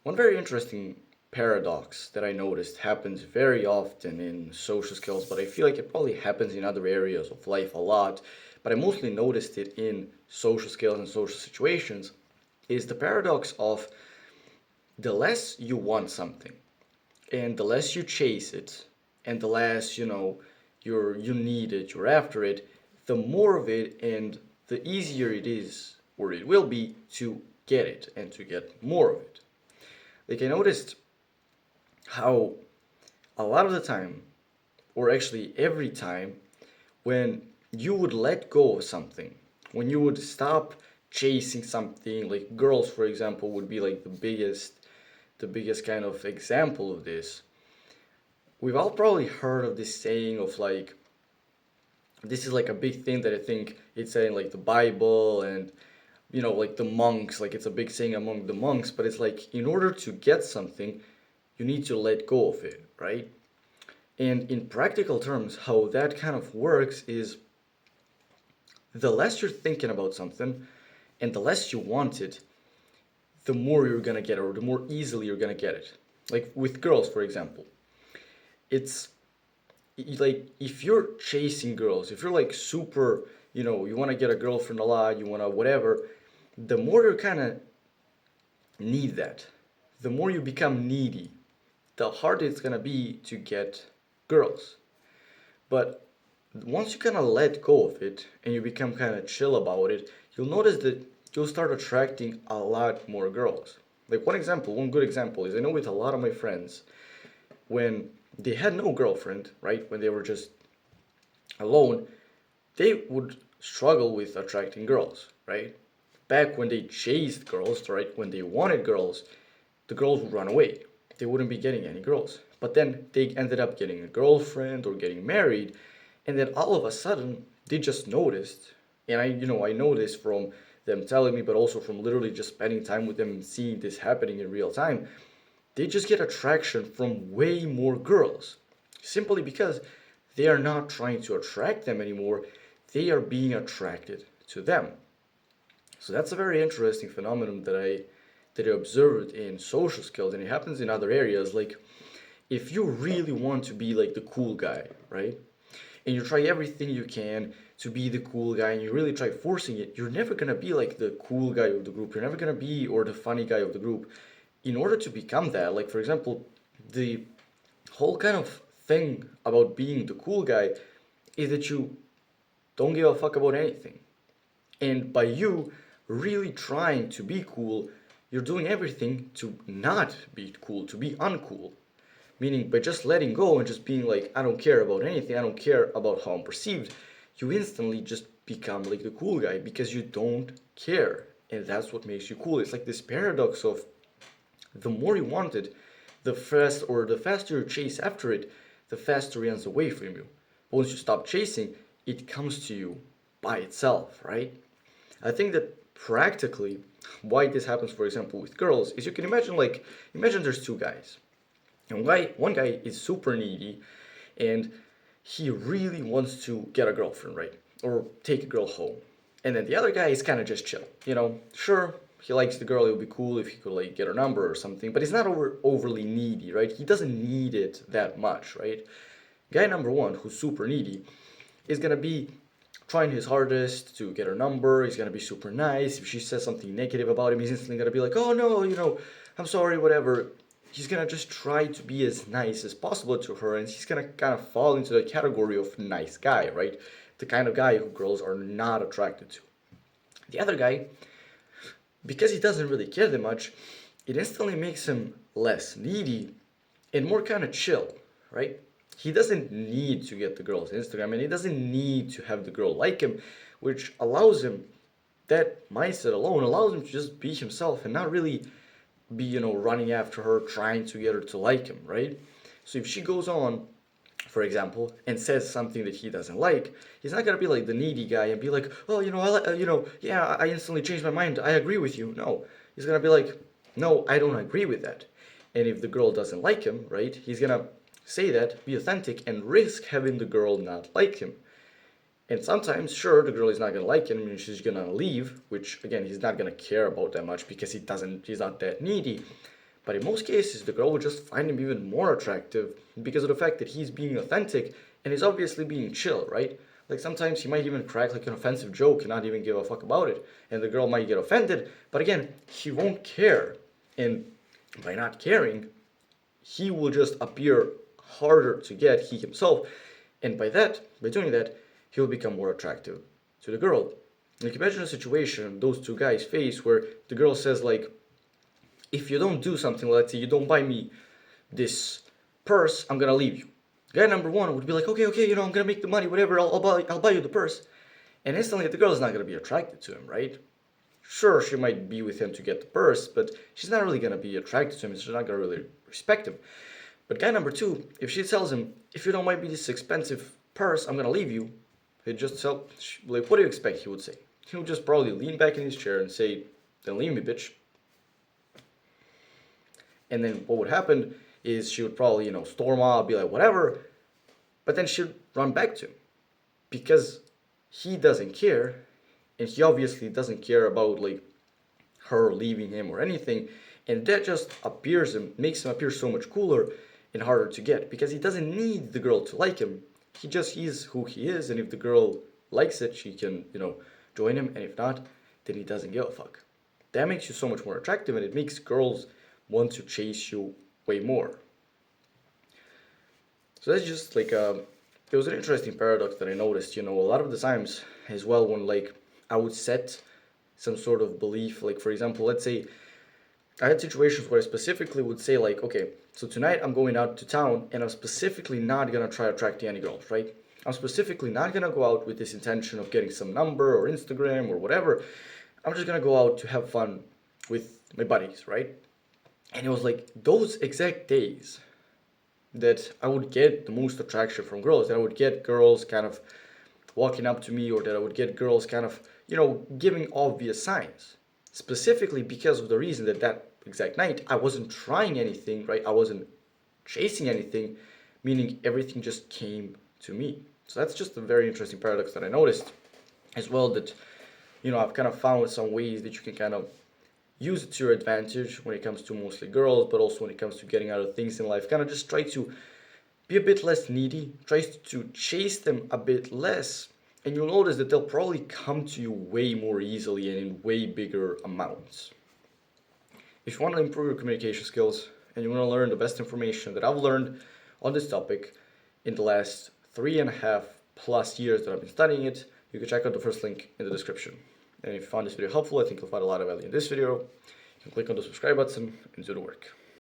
One very interesting paradox that I noticed happens very often in social skills, but I feel like it probably happens in other areas of life a lot, but I mostly noticed it in social skills and social situations, is the paradox of the less you want something and the less you chase it and the less, you need it, you're after it, the more of it and the easier it is or it will be to get it and to get more of it. Like I noticed how a lot of the time, or actually every time, when you would let go of something, when you would stop chasing something, like girls, for example, would be like the biggest kind of example of this. We've all probably heard of this saying of like, this is like a big thing that I think it's saying like the Bible and like the monks, like it's a big saying among the monks, but it's like in order to get something, you need to let go of it, right? And in practical terms, how that kind of works is the less you're thinking about something and the less you want it, the more you're gonna get it, or the more easily you're gonna get it. Like with girls, for example, it's like if you're chasing girls, if you're like super, you wanna get a girlfriend a lot, you wanna whatever, the more you kind of need that, the more you become needy, the harder it's gonna be to get girls. But once you kind of let go of it and you become kind of chill about it, you'll notice that you'll start attracting a lot more girls. Like one good example is I know with a lot of my friends, when they had no girlfriend, right, when they were just alone, they would struggle with attracting girls, right? Back when they chased girls, right, when they wanted girls, the girls would run away. They wouldn't be getting any girls. But then they ended up getting a girlfriend or getting married, and then all of a sudden they just noticed, and I know this from them telling me, but also from literally just spending time with them and seeing this happening in real time. They just get attraction from way more girls, simply because they are not trying to attract them anymore. They are being attracted to them. So that's a very interesting phenomenon that I observed in social skills, and it happens in other areas. Like if you really want to be like the cool guy, right? And you try everything you can to be the cool guy, and you really try forcing it, you're never gonna be like the cool guy of the group. You're never gonna be or the funny guy of the group. In order to become that, like for example, the whole kind of thing about being the cool guy is that you don't give a fuck about anything. And by you really trying to be cool, you're doing everything to not be cool, to be uncool. Meaning, by just letting go and just being like, I don't care about anything, I don't care about how I'm perceived, you instantly just become like the cool guy because you don't care. And that's what makes you cool. It's like this paradox of the more you want it, the faster you chase after it, the faster it runs away from you. But once you stop chasing, it comes to you by itself, right? I think that practically why this happens, for example, with girls, is you can imagine there's two guys. And one guy is super needy and he really wants to get a girlfriend, right? Or take a girl home. And then the other guy is kind of just chill. Sure, he likes the girl, it would be cool if he could like get her number or something, but he's not overly needy, right? He doesn't need it that much, right? Guy number one, who's super needy, is gonna be trying his hardest to get her number. He's gonna be super nice. If she says something negative about him, he's instantly gonna be like, "Oh no, I'm sorry, whatever." He's gonna just try to be as nice as possible to her, and he's gonna kind of fall into the category of nice guy, right? The kind of guy who girls are not attracted to. The other guy, because he doesn't really care that much, it instantly makes him less needy and more kind of chill, right? He doesn't need to get the girl's Instagram and he doesn't need to have the girl like him, which allows him, that mindset alone allows him to just be himself and not really be, running after her, trying to get her to like him, right? So if she goes on, for example, and says something that he doesn't like, he's not gonna be like the needy guy and be like, "Oh, yeah, I instantly changed my mind. I agree with you." No, he's gonna be like, "No, I don't agree with that." And if the girl doesn't like him, right, he's gonna say that, be authentic, and risk having the girl not like him. And sometimes, sure, the girl is not gonna like him and she's gonna leave, which again, he's not gonna care about that much because he's not that needy. But in most cases, the girl would just find him even more attractive because of the fact that he's being authentic and he's obviously being chill, right? Like sometimes he might even crack like an offensive joke and not even give a fuck about it. And the girl might get offended, but again, he won't care. And by not caring, he will just appear harder to get, he himself. And by doing that, he will become more attractive to the girl. Like imagine a situation those two guys face where the girl says like, if you don't do something, let's say you don't buy me this purse, I'm gonna leave you. Guy number one would be like, okay, I'm gonna make the money, whatever, I'll buy you the purse. And instantly the girl is not gonna be attracted to him, right? Sure, she might be with him to get the purse, but she's not really gonna be attracted to him, she's not gonna really respect him. But guy number two, if she tells him, if you don't buy me this expensive purse, I'm gonna leave you, he'd just tell, like, what do you expect he would say? He would just probably lean back in his chair and say, then leave me, bitch. And then what would happen is she would probably, storm out, be like, whatever. But then she'd run back to him because he doesn't care. And he obviously doesn't care about like her leaving him or anything. And that just makes him appear so much cooler and harder to get because he doesn't need the girl to like him. He just is who he is. And if the girl likes it, she can, join him. And if not, then he doesn't give a fuck. That makes you so much more attractive and it makes girls want to chase you way more. So that's just like it was an interesting paradox that I noticed. A lot of the times as well when like I would set some sort of belief, like for example, let's say I had situations where I specifically would say like, okay, so tonight I'm going out to town and I'm specifically not gonna try attracting any girls, right? I'm specifically not gonna go out with this intention of getting some number or Instagram or whatever. I'm just gonna go out to have fun with my buddies, right? And it was like those exact days that I would get the most attraction from girls, that I would get girls kind of walking up to me, or that I would get girls kind of, giving obvious signs. Specifically because of the reason that that exact night I wasn't trying anything, right? I wasn't chasing anything, meaning everything just came to me. So that's just a very interesting paradox that I noticed as well, that, I've kind of found some ways that you can kind of use it to your advantage when it comes to mostly girls, but also when it comes to getting other things in life. Kind of just try to be a bit less needy, try to chase them a bit less, and you'll notice that they'll probably come to you way more easily and in way bigger amounts. If you want to improve your communication skills and you want to learn the best information that I've learned on this topic in the last 3.5+ years that I've been studying it, you can check out the first link in the description. And if you found this video helpful, I think you'll find a lot of value in this video. You can click on the subscribe button and do the work.